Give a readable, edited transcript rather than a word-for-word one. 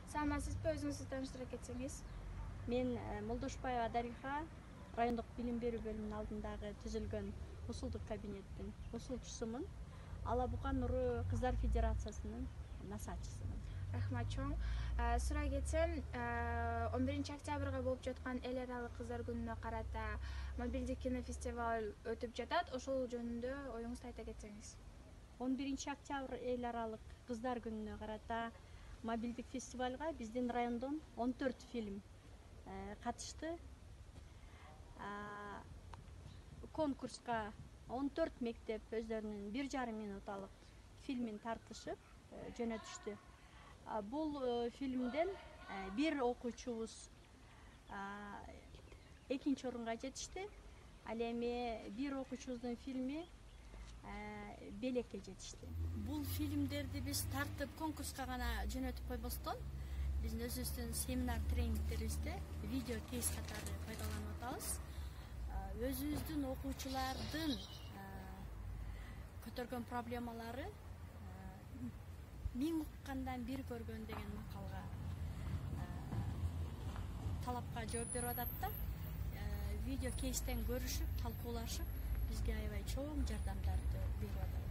Саламатсызбы, өзүңүздү тааныштыра кетсеңиз? Мен Молдошбаева Дариха, райондук билим берүү бөлүмүнүн алдындагы түзүлгөн усулдук кабинеттин усулчусумун. Алабуга Нуру Кыздар Федерациясынын насаатчысымын. Рахмат чоң. Сурай кетсем, 11 октябрга болуп жаткан эл аралык кыздар күнүнө карата мобилдик кинофестиваль өтүп жатат. Ошол жөнүндө оюңузду айта кетсеңиз. 11 октябрь эл аралык кыздар күнүнө карата мобилдик фестивалга биздин райондон 14 фильм катышты. Конкурска 14 мектеп өздөрүнүн 1,5 минуталык фильмин тартышып жөнөтүштү. Бул фильмден бир окуучубуз экинчи орунга жетишти. Ал эми бир окуучубуздун фильми белекке жетишти. Бул фильмдерди биз тартып конкурска гана жөнөтүп койбостон, биздин өзүбүздүн семинар тренингтерибизде видео кейс катары пайдаланып атабыз. Өзүбүздүн окуучулардын көтөргөн проблемалары миң уккандан бир көргөн деген макалга талапка жооп берип атат да. Видео кейстен көрүшүп, талкуулашып, бизге аябай чоң жардамдарды берип атат.